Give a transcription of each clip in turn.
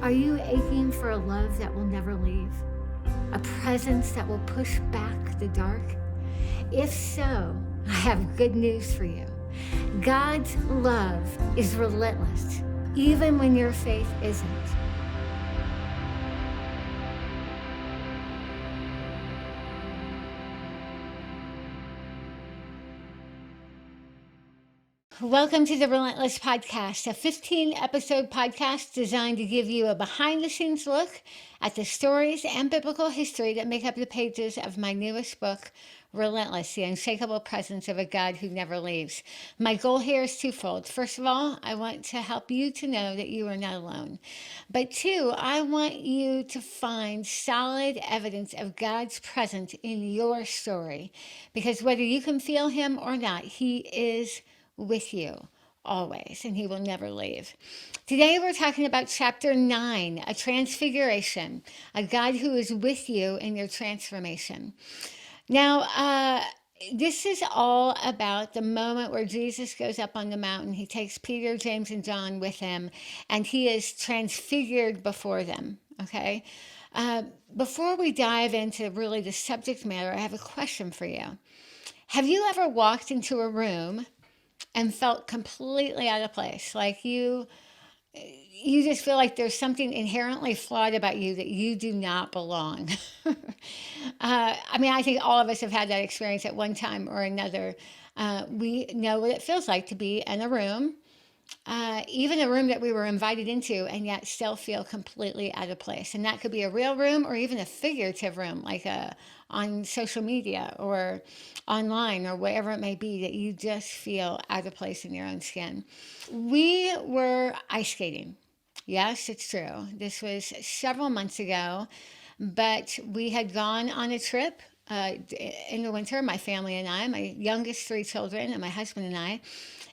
Are you aching for a love that will never leave? A presence that will push back the dark? If so, I have good news for you. God's love is relentless, even when your faith isn't. Welcome to the Relentless podcast, a 15-episode podcast designed to give you a behind-the-scenes look at the stories and biblical history that make up the pages of my newest book, Relentless, the unshakable presence of a God who never leaves. My goal here is twofold. First of all, I want to help you to know that you are not alone. But two, I want you to find solid evidence of God's presence in your story. Because whether you can feel him or not, he is with you always, and he will never leave. Today we're talking about chapter 9, a transfiguration, a God who is with you in your transformation. Now, this is all about the moment where Jesus goes up on the mountain. He takes Peter, James, and John with him, and he is transfigured before them. Okay? Before we dive into really the subject matter, I have a question for you. Have you ever walked into a room and felt completely out of place? Like you just feel like there's something inherently flawed about you, that you do not belong. I mean, I think all of us have had that experience at one time or another. We know what it feels like to be in a room, even a room that we were invited into, and yet still feel completely out of place. And that could be a real room or even a figurative room, like on social media or online or wherever it may be, that you just feel out of place in your own skin. We were ice skating. Yes, it's true. This was several months ago, but we had gone on a trip in the winter, my family and I, my youngest three children, and my husband and I.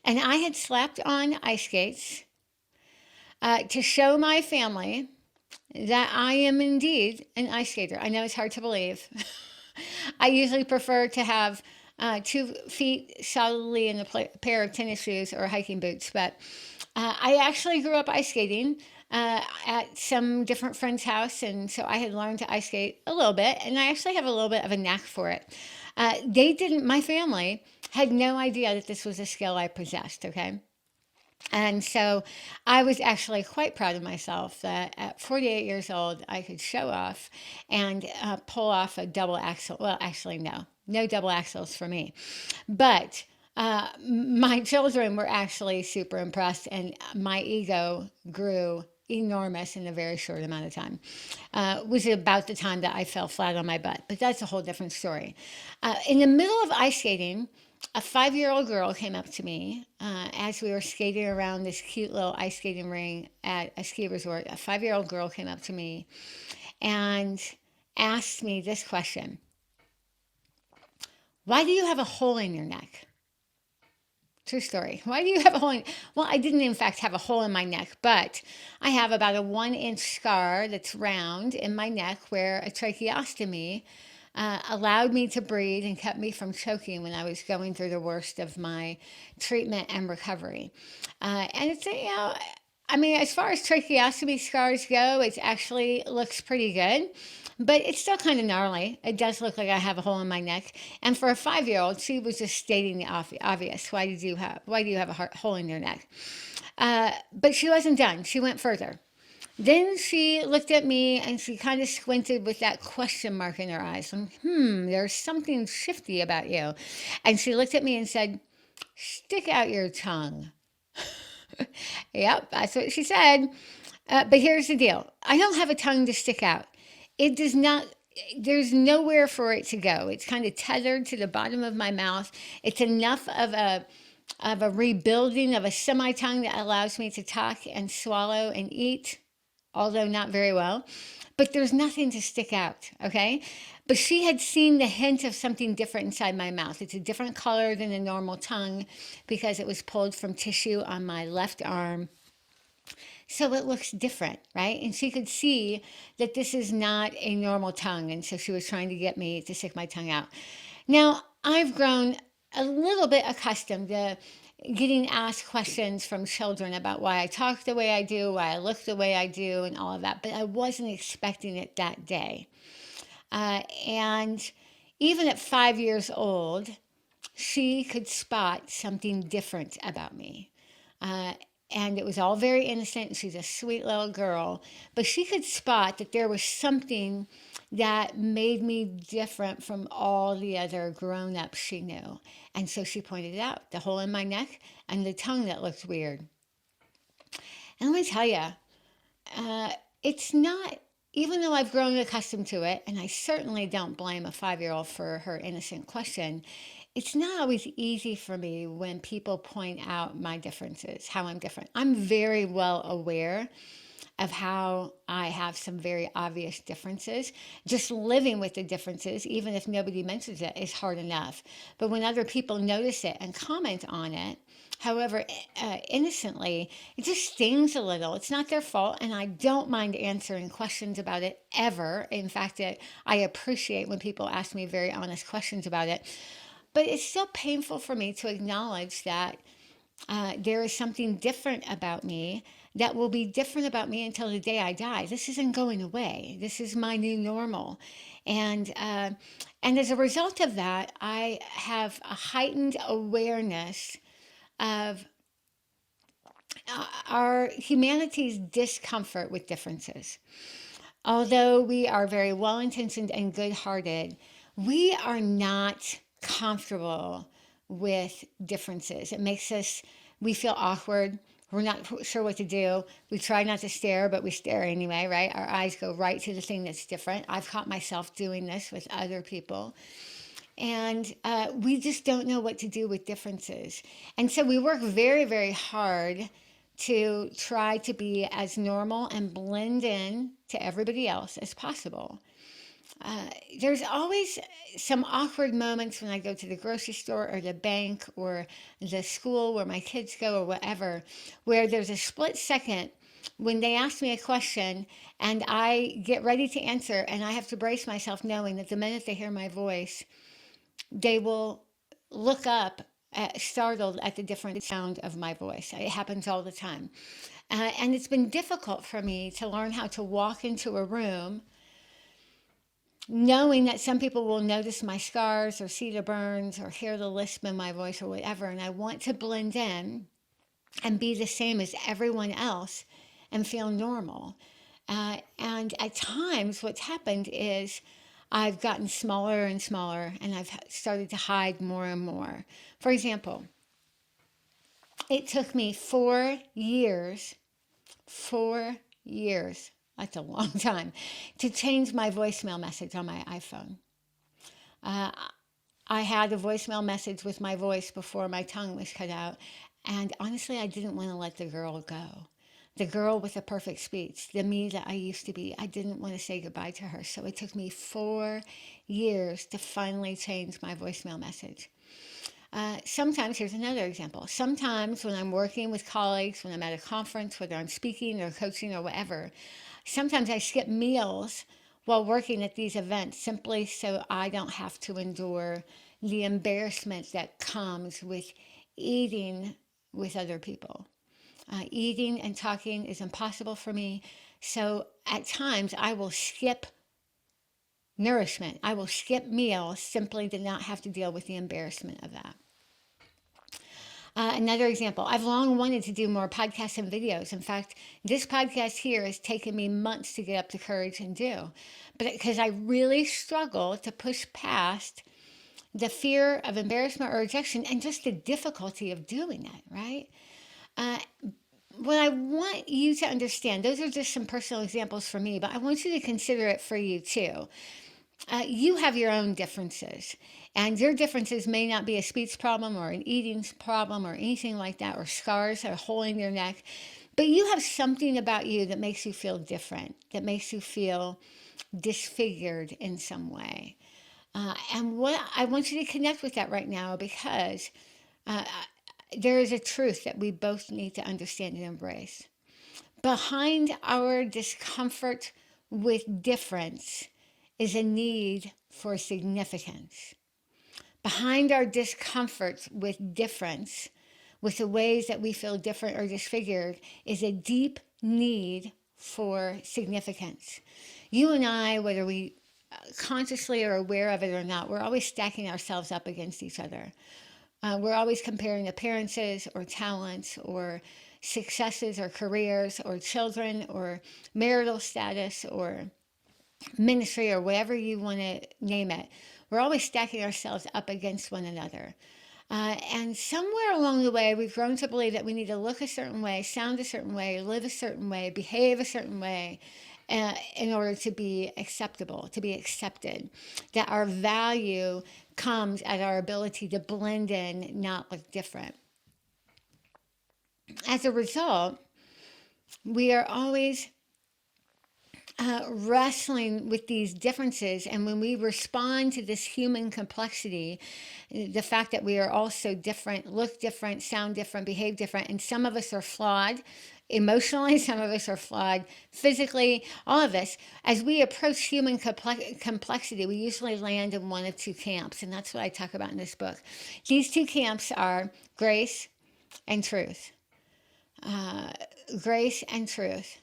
And I had slapped on ice skates to show my family that I am indeed an ice skater. I know it's hard to believe. I usually prefer to have 2 feet solidly in a pair of tennis shoes or hiking boots, but I actually grew up ice skating at some different friend's house, and so I had learned to ice skate a little bit, and I actually have a little bit of a knack for it. My family had no idea that this was a skill I possessed, okay? And so I was actually quite proud of myself that at 48 years old, I could show off and pull off a double axel. Well, actually, no double axels for me. But my children were actually super impressed, and my ego grew enormous in a very short amount of time. It was about the time that I fell flat on my butt, but that's a whole different story. In the middle of ice skating, a 5-year-old girl came up to me as we were skating around this cute little ice skating ring at a ski resort. A 5-year-old girl came up to me and asked me this question: why do you have a hole in your neck? True story. Why do you have a hole in? Well, I didn't in fact have a hole in my neck, but I have about a 1-inch scar that's round in my neck where a tracheostomy allowed me to breathe and kept me from choking when I was going through the worst of my treatment and recovery. And it's, I mean, as far as tracheostomy scars go, it actually looks pretty good, but it's still kind of gnarly. It does look like I have a hole in my neck. And for a 5-year-old, she was just stating the obvious. Why do you have a hole in your neck? But she wasn't done. She went further. Then she looked at me and she kind of squinted with that question mark in her eyes. There's something shifty about you. And she looked at me and said, stick out your tongue. Yep, that's what she said. But here's the deal. I don't have a tongue to stick out. It does not, there's nowhere for it to go. It's kind of tethered to the bottom of my mouth. It's enough of a rebuilding of a semi-tongue that allows me to talk and swallow and eat, although not very well. But there's nothing to stick out, okay? But she had seen the hint of something different inside my mouth. It's a different color than a normal tongue because it was pulled from tissue on my left arm. So it looks different, right? And she could see that this is not a normal tongue. And so she was trying to get me to stick my tongue out. Now, I've grown a little bit accustomed to getting asked questions from children about why I talk the way I do, why I look the way I do, and all of that. But I wasn't expecting it that day. And even at 5 years old, she could spot something different about me. Uh, and it was all very innocent. She's a sweet little girl, but she could spot that there was something that made me different from all the other grown ups she knew. And so she pointed it out, the hole in my neck and the tongue that looked weird. And let me tell you, uh, it's not, even though I've grown accustomed to it, and I certainly don't blame a 5 year old for her innocent question, it's not always easy for me when people point out my differences, how I'm different. I'm very well aware of how I have some very obvious differences. Just living with the differences, even if nobody mentions it, is hard enough. But when other people notice it and comment on it, however innocently, it just stings a little. It's not their fault, and I don't mind answering questions about it ever. In fact, I appreciate when people ask me very honest questions about it. But it's still painful for me to acknowledge that there is something different about me that will be different about me until the day I die. This isn't going away. This is my new normal. And as a result of that, I have a heightened awareness of our humanity's discomfort with differences. Although we are very well intentioned and good hearted, we are not comfortable with differences. It makes us, we feel awkward. We're not sure what to do. We try not to stare, but we stare anyway, right? Our eyes go right to the thing that's different. I've caught myself doing this with other people. And we just don't know what to do with differences. And so we work very, very hard to try to be as normal and blend in to everybody else as possible. There's always some awkward moments when I go to the grocery store or the bank or the school where my kids go or whatever, where there's a split second when they ask me a question and I get ready to answer, and I have to brace myself knowing that the minute they hear my voice, they will look up startled at the different sound of my voice. It happens all the time. And it's been difficult for me to learn how to walk into a room knowing that some people will notice my scars or see the burns or hear the lisp in my voice or whatever. And I want to blend in and be the same as everyone else and feel normal. And at times, what's happened is I've gotten smaller and smaller, and I've started to hide more and more. For example, it took me 4 years, 4 years, that's a long time, to change my voicemail message on my iPhone. I had a voicemail message with my voice before my tongue was cut out, and honestly, I didn't want to let the girl go. The girl with the perfect speech, the me that I used to be, I didn't want to say goodbye to her. So it took me 4 years to finally change my voicemail message. Sometimes, here's another example. Sometimes when I'm working with colleagues, when I'm at a conference, whether I'm speaking or coaching or whatever, sometimes I skip meals while working at these events simply so I don't have to endure the embarrassment that comes with eating with other people. Eating and talking is impossible for me. So at times I will skip nourishment. I will skip meals simply to not have to deal with the embarrassment of that. Another example, I've long wanted to do more podcasts and videos. In fact, this podcast here has taken me months to get up the courage and do. But because I really struggle to push past the fear of embarrassment or rejection and just the difficulty of doing it, right? What I want you to understand, those are just some personal examples for me, but I want you to consider it for you too. You have your own differences, and your differences may not be a speech problem or an eating problem or anything like that, or scars or a hole in your neck, but you have something about you that makes you feel different, that makes you feel disfigured in some way. And what I want you to connect with that right now, because there is a truth that we both need to understand and embrace. Behind our discomfort with difference is a need for significance. Behind our discomfort with difference, with the ways that we feel different or disfigured is a deep need for significance. You and I, whether we consciously are aware of it or not, we're always stacking ourselves up against each other. We're always comparing appearances or talents or successes or careers or children or marital status or ministry or whatever you want to name it. We're always stacking ourselves up against one another. And somewhere along the way, we've grown to believe that we need to look a certain way, sound a certain way, live a certain way, behave a certain way in order to be acceptable, to be accepted. That our value comes at our ability to blend in, not look different. As a result, we are always wrestling with these differences. And when we respond to this human complexity, the fact that we are all so different, look different, sound different, behave different, and some of us are flawed emotionally, some of us are flawed physically, all of us, as we approach human complexity, we usually land in one of two camps. And that's what I talk about in this book. These two camps are grace and truth. Grace and truth.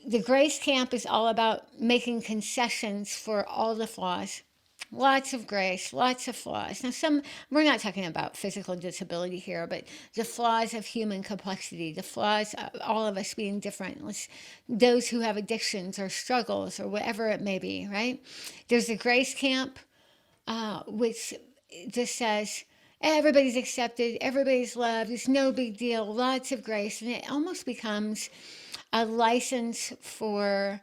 The grace camp is all about making concessions for all the flaws. Lots of grace, lots of flaws. Now, we're not talking about physical disability here, but the flaws of human complexity, the flaws of all of us being different, those who have addictions or struggles or whatever it may be, right? There's the grace camp, which just says, everybody's accepted, everybody's loved, it's no big deal, lots of grace. And it almost becomes a license for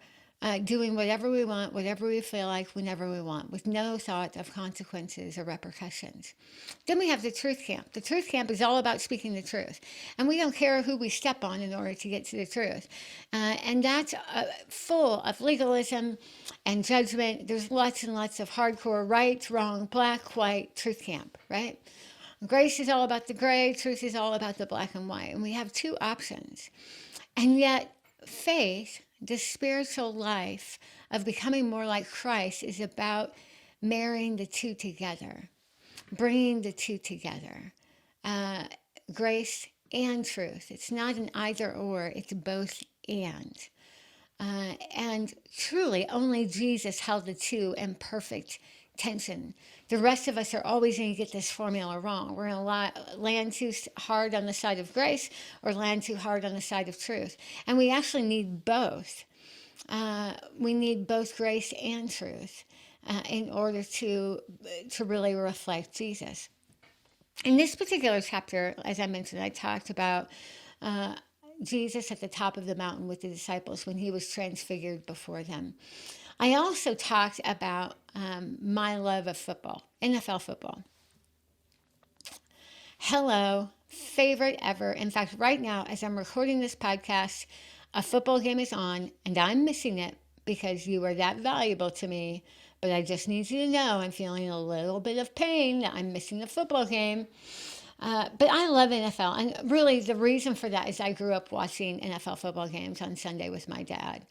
doing whatever we want, whatever we feel like, whenever we want, with no thought of consequences or repercussions. Then we have the truth camp. The truth camp is all about speaking the truth. And we don't care who we step on in order to get to the truth. And that's full of legalism and judgment. There's lots and lots of hardcore right, wrong, black, white, truth camp, right? Grace is all about the gray, truth is all about the black and white. And we have two options. And yet, faith, the spiritual life of becoming more like Christ, is about marrying the two together, bringing the two together, grace and truth. It's not an either or, it's both and. And truly, only Jesus held the two in perfect tension. The rest of us are always going to get this formula wrong. We're going to land too hard on the side of grace or land too hard on the side of truth. And we actually need both. We need both grace and truth in order to really reflect Jesus. In this particular chapter, as I mentioned, I talked about Jesus at the top of the mountain with the disciples when he was transfigured before them. I also talked about my love of football, NFL football. Hello, favorite ever. In fact, right now, as I'm recording this podcast, a football game is on, and I'm missing it because you are that valuable to me. But I just need you to know I'm feeling a little bit of pain that I'm missing the football game. But I love NFL. And really, the reason for that is I grew up watching NFL football games on Sunday with my dad.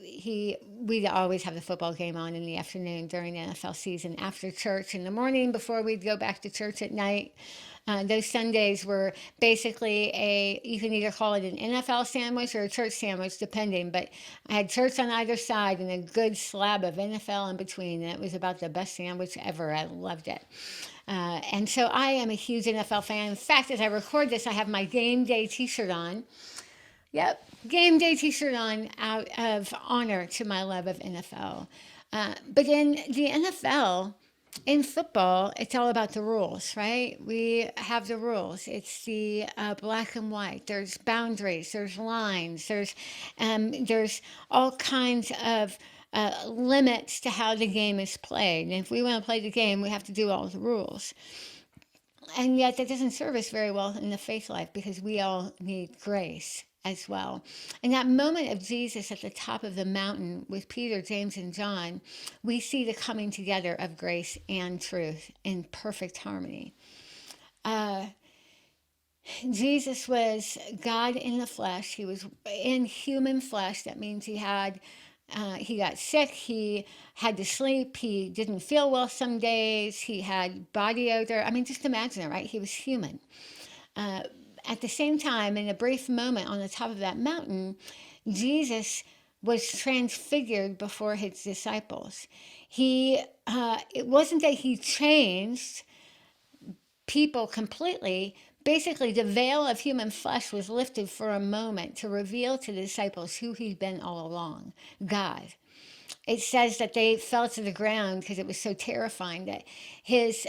We'd always have the football game on in the afternoon during the NFL season, after church in the morning, before we'd go back to church at night. Those Sundays were basically you can either call it an NFL sandwich or a church sandwich, depending, but I had church on either side and a good slab of NFL in between, and it was about the best sandwich ever. I loved it. And so I am a huge NFL fan. In fact, as I record this, I have my game day t-shirt on. Yep, game day t-shirt on out of honor to my love of NFL. But in the NFL, in football, it's all about the rules, right? We have the rules. It's the black and white. There's boundaries. There's lines. There's all kinds of limits to how the game is played. And if we want to play the game, we have to do all the rules. And yet that doesn't serve us very well in the faith life because we all need grace as well. In that moment of Jesus at the top of the mountain with Peter, James, and John, we see the coming together of grace and truth in perfect harmony. Jesus was God in the flesh. He was in human flesh. That means he had He got sick. He had to sleep. He didn't feel well some days. He had body odor. I mean, just imagine it, right? He was human. Uh, at the same time, in a brief moment on the top of that mountain, Jesus was transfigured before his disciples. It wasn't that he changed people completely. Basically, the veil of human flesh was lifted for a moment to reveal to the disciples who he'd been all along, God. It says that they fell to the ground because it was so terrifying that his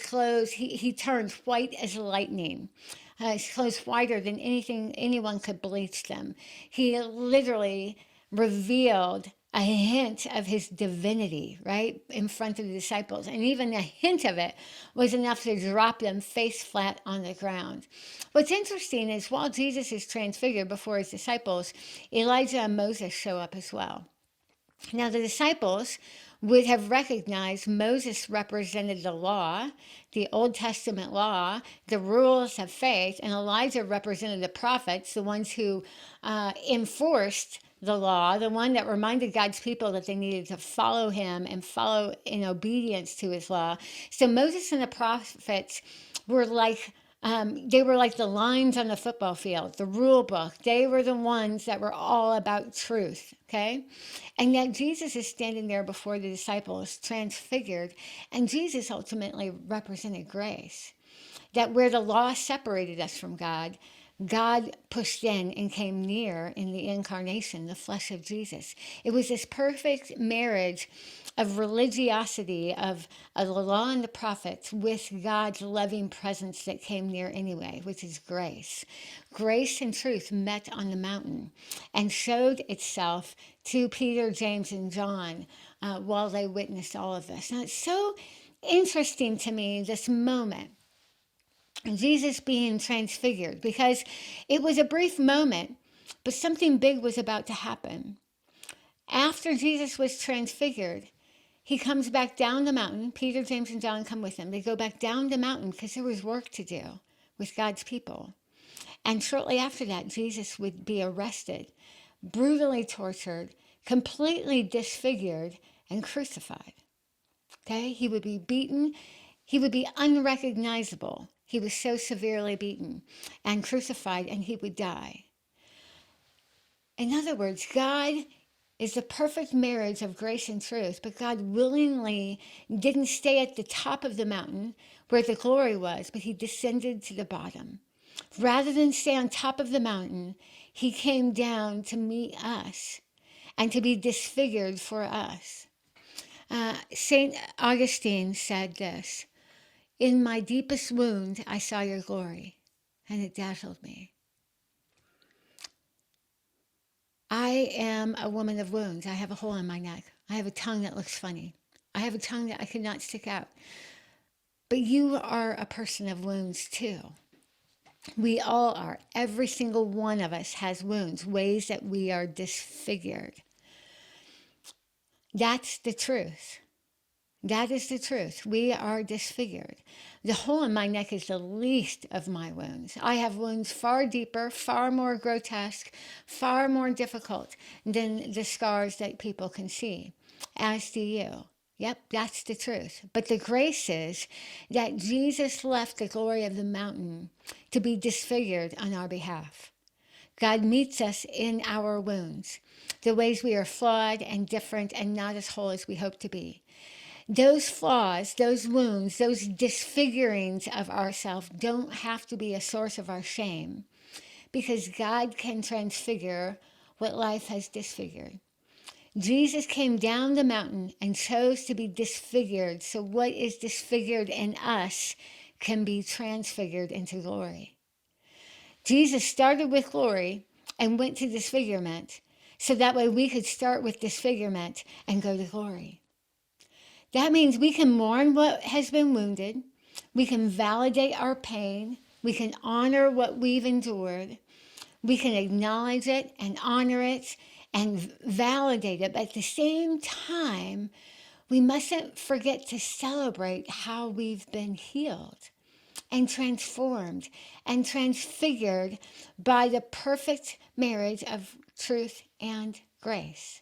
clothes, he turned white as lightning. His clothes whiter than anyone could bleach them. He literally revealed a hint of his divinity, right, in front of the disciples. And even a hint of it was enough to drop them face flat on the ground. What's interesting is while Jesus is transfigured before his disciples, Elijah and Moses show up as well. Now, the disciples would have recognized Moses represented the law, the Old Testament law, the rules of faith, and Elijah represented the prophets, the ones who enforced the law, the one that reminded God's people that they needed to follow him and follow in obedience to his law. So Moses and the prophets were they were like the lines on the football field, the rule book. They were the ones that were all about truth, okay? And yet Jesus is standing there before the disciples, transfigured, and Jesus ultimately represented grace. That where the law separated us from God, God pushed in and came near in the incarnation, the flesh of Jesus. It was this perfect marriage of religiosity, of the law and the prophets, with God's loving presence that came near anyway, which is grace. Grace and truth met on the mountain and showed itself to Peter, James, and John while they witnessed all of this. Now, it's so interesting to me, this moment, Jesus being transfigured, because it was a brief moment, but something big was about to happen. After Jesus was transfigured, he comes back down the mountain. Peter, James, and John come with him. They go back down the mountain because there was work to do with God's people. And shortly after that, Jesus would be arrested, brutally tortured, completely disfigured, and crucified. Okay? He would be beaten. He would be unrecognizable. He was so severely beaten and crucified, and he would die. In other words, God is the perfect marriage of grace and truth, but God willingly didn't stay at the top of the mountain where the glory was, but he descended to the bottom. Rather than stay on top of the mountain, he came down to meet us and to be disfigured for us. St. Augustine said this: "In my deepest wound, I saw your glory, and it dazzled me." I am a woman of wounds. I have a hole in my neck. I have a tongue that looks funny. I have a tongue that I cannot stick out. But you are a person of wounds too. We all are. Every single one of us has wounds, ways that we are disfigured. That's the truth. That is the truth. We are disfigured. The hole in my neck is the least of my wounds. I have wounds far deeper, far more grotesque, far more difficult than the scars that people can see, as do you. Yep, that's the truth. But the grace is that Jesus left the glory of the mountain to be disfigured on our behalf. God meets us in our wounds, the ways we are flawed and different and not as whole as we hope to be. Those flaws, those wounds, those disfigurings of ourselves don't have to be a source of our shame, because God can transfigure what life has disfigured. Jesus came down the mountain and chose to be disfigured, so what is disfigured in us can be transfigured into glory. Jesus started with glory and went to disfigurement, so that way we could start with disfigurement and go to glory. That means we can mourn what has been wounded. We can validate our pain. We can honor what we've endured. We can acknowledge it and honor it and validate it. But at the same time, we mustn't forget to celebrate how we've been healed and transformed and transfigured by the perfect marriage of truth and grace.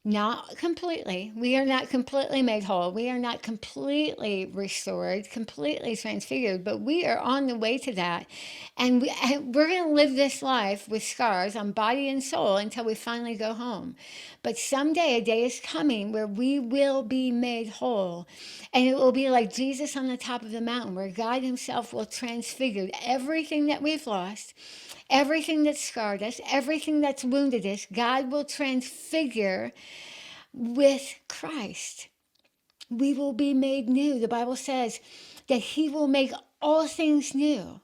Not completely. We are not completely made whole. We are not completely restored, completely transfigured, but we are on the way to that. And we're going to live this life with scars on body and soul until we finally go home. But someday a day is coming where we will be made whole. And it will be like Jesus on the top of the mountain, where God himself will transfigure everything that we've lost, everything that's scarred us, everything that's wounded us. God will transfigure with Christ. We will be made new. The Bible says that he will make all things new.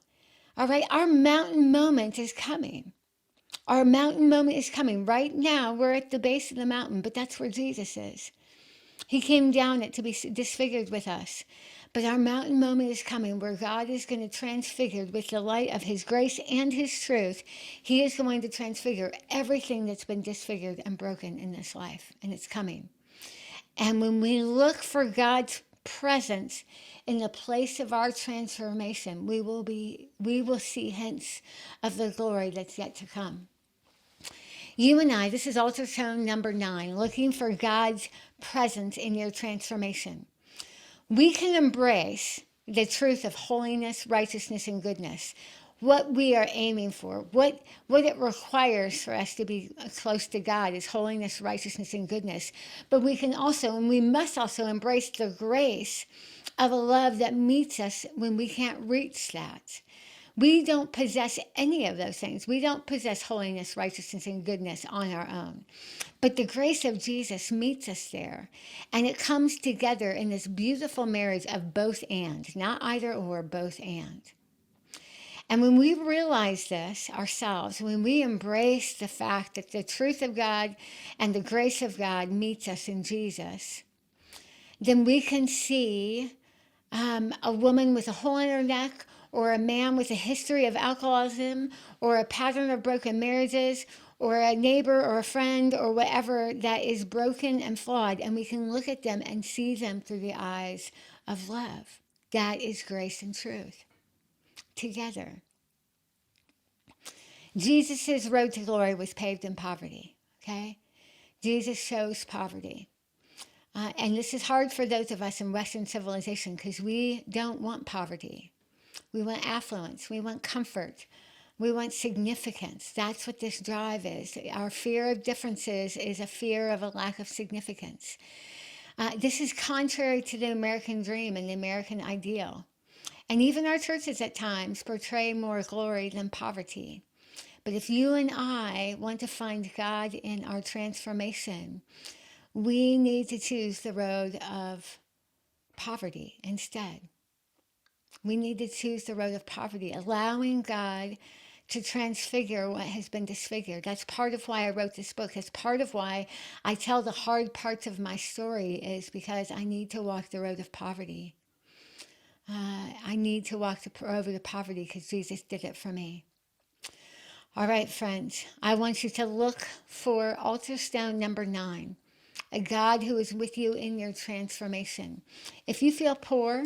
All right, our mountain moment is coming. Our mountain moment is coming. Right now, we're at the base of the mountain, but that's where Jesus is. He came down it to be disfigured with us. But our mountain moment is coming, where God is going to transfigure with the light of his grace and his truth. He is going to transfigure everything that's been disfigured and broken in this life, and it's coming. And when we look for God's presence in the place of our transformation, we will see hints of the glory that's yet to come. You and I, this is ultrasound number 9, looking for God's presence in your transformation. We can embrace the truth of holiness, righteousness, and goodness, what we are aiming for, what it requires for us to be close to God is holiness, righteousness, and goodness. But we can also, and we must also, embrace the grace of a love that meets us when we can't reach that. We don't possess any of those things. We don't possess holiness, righteousness, and goodness on our own. But the grace of Jesus meets us there. And it comes together in this beautiful marriage of both and, not either or, both and. And when we realize this ourselves, when we embrace the fact that the truth of God and the grace of God meets us in Jesus, then we can see a woman with a hole in her neck, or a man with a history of alcoholism, or a pattern of broken marriages, or a neighbor or a friend or whatever that is broken and flawed, and we can look at them and see them through the eyes of love. That is grace and truth together. Jesus' road to glory was paved in poverty, okay? Jesus chose poverty. And this is hard for those of us in Western civilization because we don't want poverty. We want affluence. We want comfort. We want significance. That's what this drive is. Our fear of differences is a fear of a lack of significance. This is contrary to the American dream and the American ideal. And even our churches at times portray more glory than poverty. But if you and I want to find God in our transformation, we need to choose the road of poverty instead. We need to choose the road of poverty, allowing God to transfigure what has been disfigured. That's part of why I wrote this book. That's part of why I tell the hard parts of my story, is because I need to walk the road of poverty. I need to walk the road of poverty because Jesus did it for me. All right, friends, I want you to look for altar stone number 9, a God who is with you in your transformation. If you feel poor,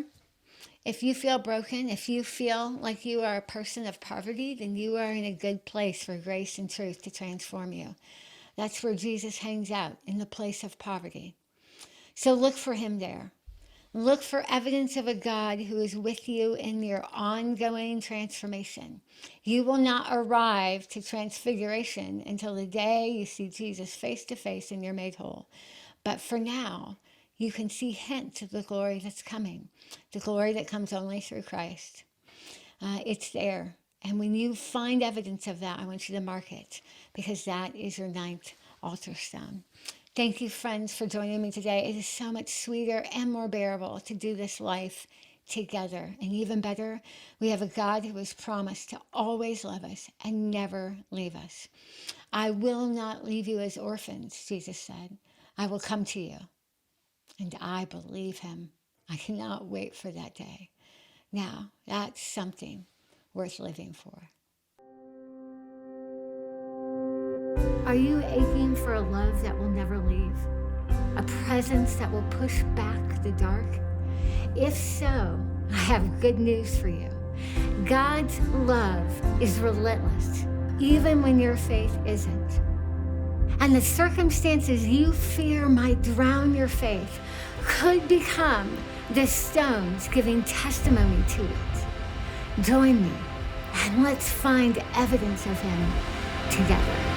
if you feel broken, if you feel like you are a person of poverty, then you are in a good place for grace and truth to transform you. That's where Jesus hangs out, in the place of poverty. So look for him there. Look for evidence of a God who is with you in your ongoing transformation. You will not arrive to transfiguration until the day you see Jesus face to face and you're made whole. But for now, you can see hints of the glory that's coming, the glory that comes only through Christ. It's there. And when you find evidence of that, I want you to mark it, because that is your 9th altar stone. Thank you, friends, for joining me today. It is so much sweeter and more bearable to do this life together. And even better, we have a God who has promised to always love us and never leave us. I will not leave you as orphans, Jesus said. I will come to you. And I believe him. I cannot wait for that day. Now, that's something worth living for. Are you aching for a love that will never leave? A presence that will push back the dark? If so, I have good news for you. God's love is relentless, even when your faith isn't. and the circumstances you fear might drown your faith could become the stones giving testimony to it. Join me and let's find evidence of him together.